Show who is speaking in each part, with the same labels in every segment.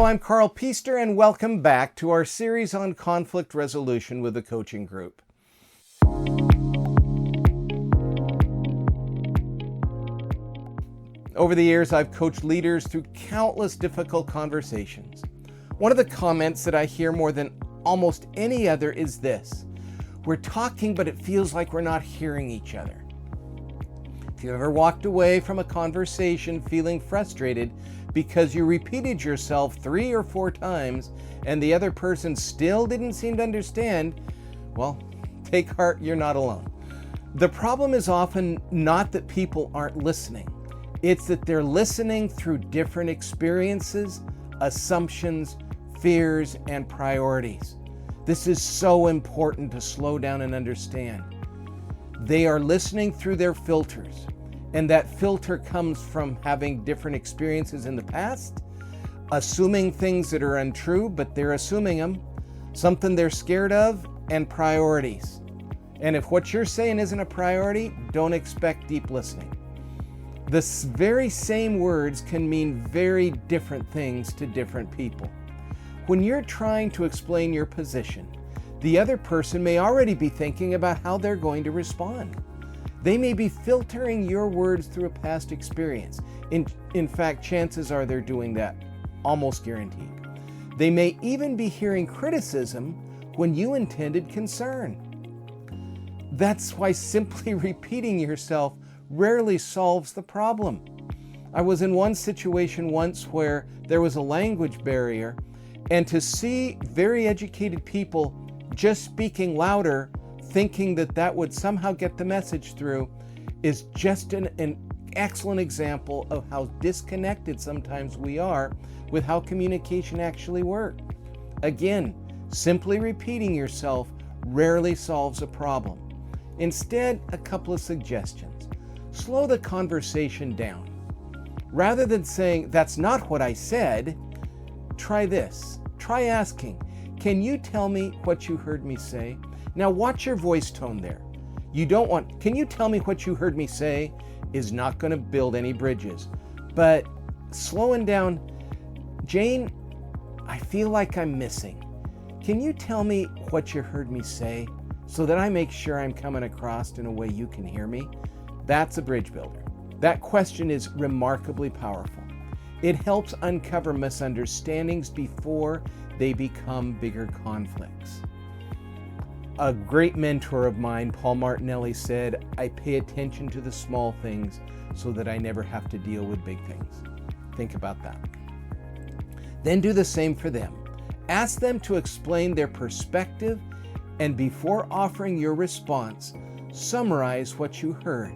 Speaker 1: Hello, I'm Karl Pister, and welcome back to our series on conflict resolution with the coaching group. Over the years, I've coached leaders through countless difficult conversations. One of the comments that I hear more than almost any other is this: we're talking, but it feels like we're not hearing each other. If you ever walked away from a conversation feeling frustrated because you repeated yourself 3 or 4 times and the other person still didn't seem to understand, well, take heart, you're not alone. The problem is often not that people aren't listening. It's that they're listening through different experiences, assumptions, fears, and priorities. This is so important to slow down and understand. They are listening through their filters, and that filter comes from having different experiences in the past, assuming things that are untrue, but they're assuming them, something they're scared of, and priorities. And if what you're saying isn't a priority, don't expect deep listening. The very same words can mean very different things to different people. When you're trying to explain your position, the other person may already be thinking about how they're going to respond. They may be filtering your words through a past experience. In fact, chances are they're doing that, almost guaranteed. They may even be hearing criticism when you intended concern. That's why simply repeating yourself rarely solves the problem. I was in one situation once where there was a language barrier, and to see very educated people just speaking louder, thinking that that would somehow get the message through, is just an excellent example of how disconnected sometimes we are with how communication actually works. Again, simply repeating yourself rarely solves a problem. Instead, a couple of suggestions. Slow the conversation down. Rather than saying, "That's not what I said," try this. Try asking, "Can you tell me what you heard me say?" Now watch your voice tone there. "Can you tell me what you heard me say?" is not going to build any bridges. But slowing down, "Jane, I feel like I'm missing. Can you tell me what you heard me say so that I make sure I'm coming across in a way you can hear me?" That's a bridge builder. That question is remarkably powerful. It helps uncover misunderstandings before they become bigger conflicts. A great mentor of mine, Paul Martinelli, said, "I pay attention to the small things so that I never have to deal with big things." Think about that. Then do the same for them. Ask them to explain their perspective, and before offering your response, summarize what you heard.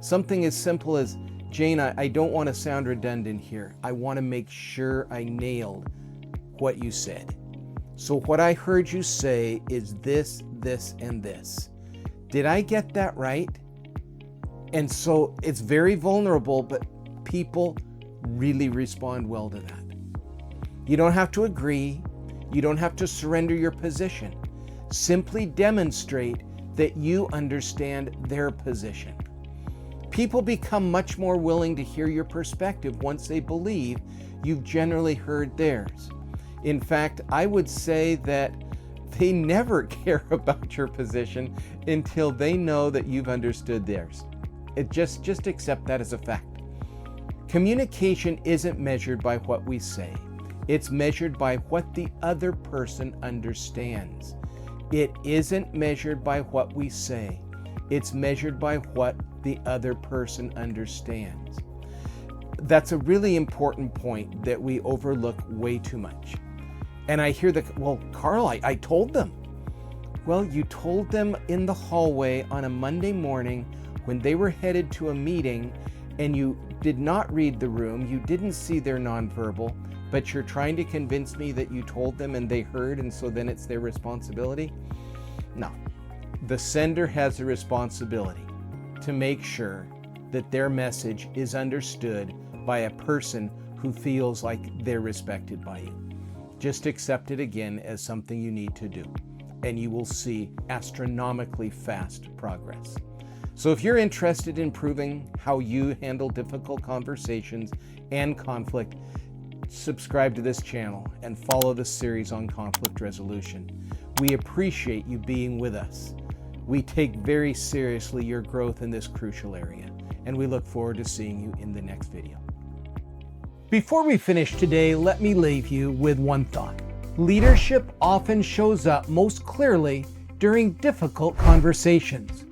Speaker 1: Something as simple as, "Jane, I don't want to sound redundant here. I want to make sure I nailed what you said. So what I heard you say is this, this, and this. Did I get that right?" And so it's very vulnerable, but people really respond well to that. You don't have to agree. You don't have to surrender your position. Simply demonstrate that you understand their position. People become much more willing to hear your perspective once they believe you've generally heard theirs. In fact, I would say that they never care about your position until they know that you've understood theirs. Just accept that as a fact. Communication isn't measured by what we say. It's measured by what the other person understands. It isn't measured by what we say. It's measured by what the other person understands. That's a really important point that we overlook way too much. And I hear "Well, Karl, I told them." Well, you told them in the hallway on a Monday morning when they were headed to a meeting, and you did not read the room, you didn't see their nonverbal, but you're trying to convince me that you told them and they heard, and so then it's their responsibility? No. The sender has a responsibility to make sure that their message is understood by a person who feels like they're respected by you. Just accept it again as something you need to do, and you will see astronomically fast progress. So if you're interested in improving how you handle difficult conversations and conflict, subscribe to this channel and follow this series on conflict resolution. We appreciate you being with us. We take very seriously your growth in this crucial area, and we look forward to seeing you in the next video. Before we finish today, let me leave you with one thought. Leadership often shows up most clearly during difficult conversations.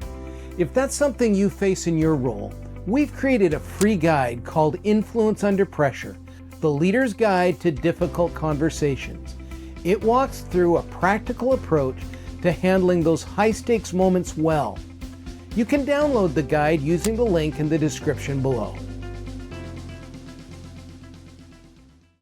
Speaker 1: If that's something you face in your role, we've created a free guide called Influence Under Pressure, the Leader's Guide to Difficult Conversations. It walks through a practical approach to handling those high-stakes moments well. You can download the guide using the link in the description below.